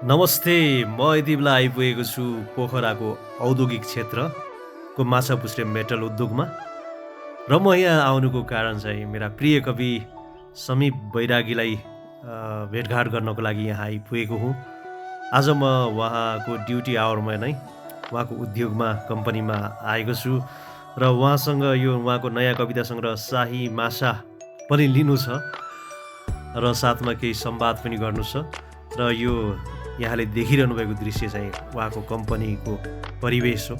नमस्ते, म यति बेला आइपुगेको छु पोखराको औद्योगिक क्षेत्रको माछापुच्छ्रे मेटल उद्योगमा र म यहाँ आउनुको कारण चाहिँ मेरा प्रिय कवि समीप बैरागीलाई भेटघाट गर्नको लागि यहाँ आइपुगेको हुँ। आज म उहाँको ड्युटी आवरमा नै उहाँको उद्योगमा कम्पनीमा आएको छु र उहाँसँग यो उहाँको नयाँ कविता सङ्ग्रह शाही माछा पनि लिनु छ र साथमा केही संवाद पनि गर्नु छ र यो यहाँले देखिरहनु भएको दृश्य चाहिँ उहाँको कम्पनीको परिवेश हो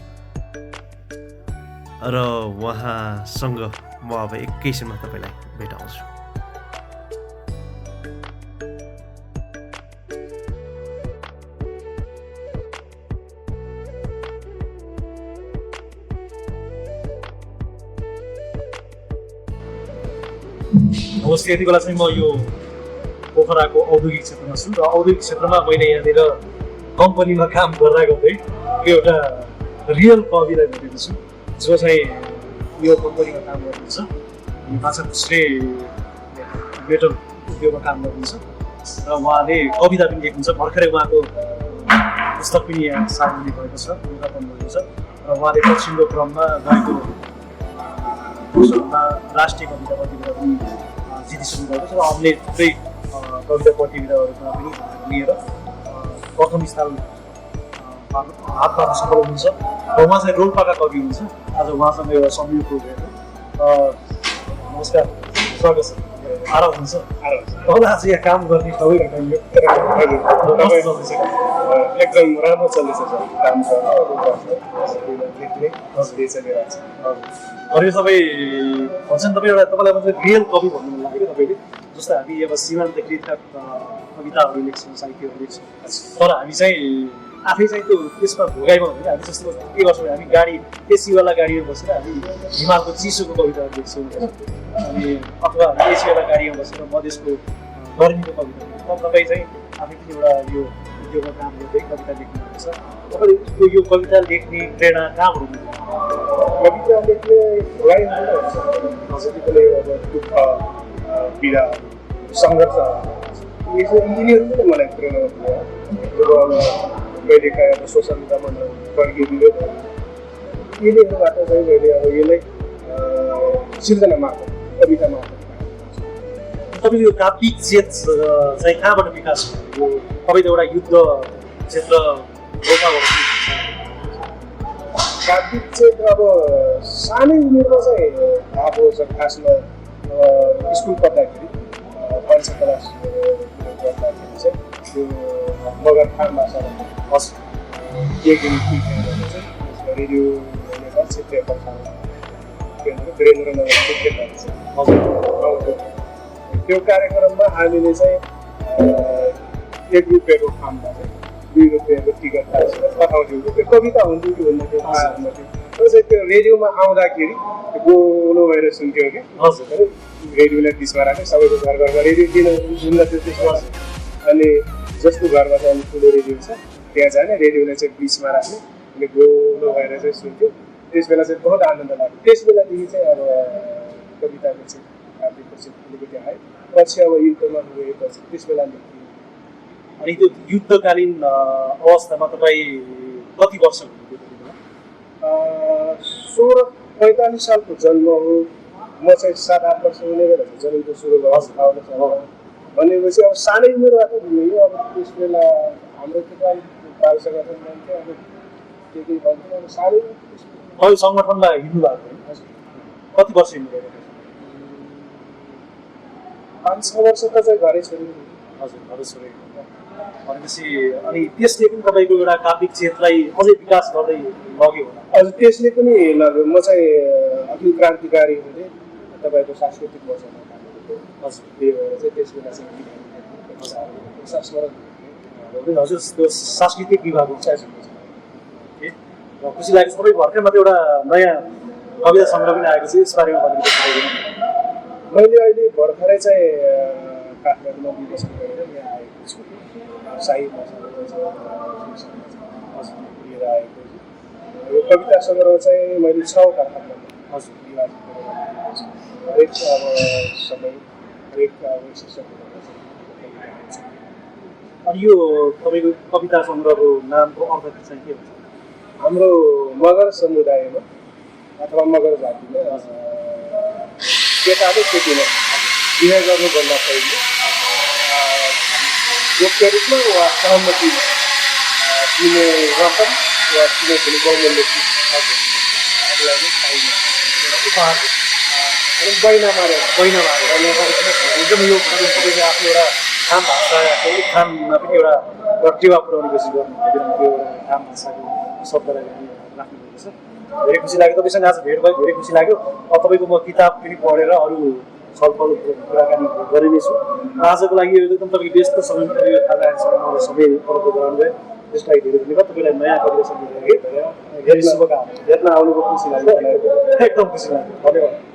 र उहाँसँग म अब एकैछिनमा तपाईँलाई भेटाउँछु। नमस्ते। यति बेला चाहिँ म यो पोखराको औद्योगिक क्षेत्रमा छु र औद्योगिक क्षेत्रमा मैले यहाँनिर कम्पनीमा काम गर्दा गर्दै यो एउटा रियल कविलाई भेटेको छु जो चाहिँ यो कम्पनीमा काम गर्नुहुन्छ। माछापुच्छ्रे मेटल उद्योगमा काम गर्नुहुन्छ र उहाँले कविता पनि लेख्नुहुन्छ। भर्खरै उहाँको पुस्तक पनि यहाँ सार्वजनिक भएको छ, लोकार्पण भएको छ र उहाँले पछिल्लो क्रममा गएको वर्षहरूमा राष्ट्रिय कविता प्रतियोगिता पनि जितिसक्नु भएको छ र हामीले थुप्रै कविता प्रतियोगिताहरूमा पनि भाग लिएर प्रथम स्थान हात पार्न सफल हुनुहुन्छ र उहाँ चाहिँ रोल्पाका कवि हुनुहुन्छ। आज उहाँसँग एउटा संयोगको भेट हो। नमस्कार, स्वागत छ। आराम हुन्छ? तपाईँलाई आज यहाँ काम गर्ने सबै घटाइयो एकदम राम्रो चल्दैछ सर। काम अरू सबै भन्छन् तपाईँ एउटा तपाईँलाई मात्रै रियल कवि भन्नु मन लाग्यो तपाईँले। जस्तो हामी अब सीमान्तकृतका कविताहरू लेख्छौँ, साहित्यहरू लेख्छौँ, तर हामी चाहिँ आफै चाहिँ त्यो त्यसमा भोगाइमा हुँदैन। हामी जस्तो के गर्छौँ, हामी गाडी एसीवाला गाडीमा बसेर हामी हिमालको चिसोको कविताहरू लेख्छौँ अनि अथवा हामी एसीवाला गाडीमा बसेर मधेसको गर्मीको कविता लेख्छौँ। तपाईँ चाहिँ आफै पनि एउटा यो उद्योगमा काम गर्दै कविता लेख्नुहुन्छ। तपाईँले यो कविता लेख्ने प्रेरणा कहाँबाट हुन्छ? कविता लेख्ने भोगाइ कसैले अब दुःख पीडा सङ्घर्ष यिनीहरू पनि मलाई प्रेरणा भयो। जब अब कहिलेकाहीँ अब सोसल मिडियामा फर्कियो विरोध यिनीहरूबाट चाहिँ मैले अब यसलाई सिर्जना मार्फत कविता मार्फत तपाईँको यो काव्यिक चेत चाहिँ कहाँबाट विकास भयो? तपाईँ त एउटा युद्ध क्षेत्र काव्यिक क्षेत्र अब सानै उमेरमा चाहिँ थाहा पाउँछ। खासमा स्कुल पढ्दाखेरि पञ्च क्लास गर्दाखेरि चाहिँ त्यो मगर खान भाषामा फर्स्ट एक दिन चाहिँ रेडियो नेपाल क्षेत्रीय प्रसारण केन्द्र वीरेन्द्रनगर क्षेत्रीय त्यो कार्यक्रममा हामीले चाहिँ 1 रुपियाँको खाममा चाहिँ 2 रुपियाँको टिकट काटेर पठाउँथ्यौँ। त्यो कविता हुन्थ्यो कि भन्ने त्यो थाहा हुन्थ्यो। त्यो चाहिँ त्यो रेडियोमा आउँदाखेरि गोलो भएर सुन्थ्यो कि रेडियोलाई बिचमा राख्यो। सबैको घर घरमा रेडियो किन सुन्दैथ्यो त्यसमा। अनि जसको घरमा चाहिँ ठुलो रेडियो छ त्यहाँ जाने रेडियोलाई चाहिँ बिचमा राख्ने अनि गोलो भएर चाहिँ सुन्थ्यो। त्यस बेला चाहिँ बहुत आनन्द लाग्यो। त्यस बेलादेखि चाहिँ अब कविताको चाहिँ काव्यको चाहिँ अलिकति आयो। पछि अब युद्धमा गएपछि त्यस बेला लेख्थ्यो। अनि त्यो युद्धकालीन अवस्थामा तपाईँ कति वर्ष हुनुहुन्थ्यो त्यति बेला? 1645 सालको जन्म हो। म चाहिँ 7-8 वर्ष उमेर जन्मको सुरु भयो भनेपछि अब सानै उमेरबाट यो अब त्यस बेला हाम्रो नेपाली बाल सङ्गठन भन्थ्यो। अब के भन्थ्यो अब सानै तपाईँ सङ्गठनमा हिँड्नु भएको होइन? हजुर। कति वर्ष हिँड्नुभएको? 5-6 वर्ष त चाहिँ घरै छोड्यो। हजुर, घरै छोडेको भनेपछि अनि त्यसले पनि तपाईँको एउटा काव्यिक क्षेत्रलाई अझै विकास गर्दै लग्यो होला। हजुर, त्यसले पनि लग्यो। म चाहिँ अखिल क्रान्तिकारी हुँदै तपाईँको सांस्कृतिक मोर्चामा काम गरेको। हजुर, त्यही भएर चाहिँ त्यस बेला चाहिँ हजुर त्यो सांस्कृतिक विभागको चाहिँ खुसी लागेको छ। तपाईँ भर्खर मात्रै एउटा नयाँ कविता सङ्ग्रह पनि आएको छ, यसबारेमा भनिदिनु। मैले अहिले भर्खरै चाहिँ काठमाडौँमा विकसन गरेर यहाँ आएको छु। शाही भाषामा लिएर आएको छु। यो कविता सङ्ग्रह चाहिँ मैले 6 वटा खण्डमा विभाजित गरेर हरेक अब समय हरेक विशेषज्ञ अनि यो तपाईँको कविता सङ्ग्रहको नामको अर्थ चाहिँ के हुन्छ? हाम्रो मगर समुदायमा अथवा मगर जातिमा केटाले केटीलाई बिहे गर्नुभन्दा पहिले गोप्य रूपमा वा सहमति दिने रकम वा कुनै पनि बहुमूल्य चिजहरूलाई नै पाइने एउटा उपहार बैना मारेर एकदम यो तपाईँले आफ्नो एउटा खाम भाषाको उत्थानमा पनि एउटा टेवा पुऱ्याउने कोसिस गर्नुहुन्छ त्यो एउटा खाम भाषाको शब्दलाई राख्नुभएको छ। धेरै खुसी लाग्यो तपाईँसँग आज भेट भयो, धेरै खुसी लाग्यो। तपाईँको म किताब पनि पढेर अरू छलफल कुराकानी गरे नै छु। आजको लागि एकदम तपाईँको व्यस्त समयमा यो खाजासँग मलाई समय उपलब्ध गराउनु भयो, त्यसलाई धेरै धन्यवाद। तपाईँलाई नयाँ कविता सङ्ग्रह धेरै शुभकामना। भेट्न आउनुको खुसी लाग्यो। एकदम खुसी लाग्यो, धन्यवाद।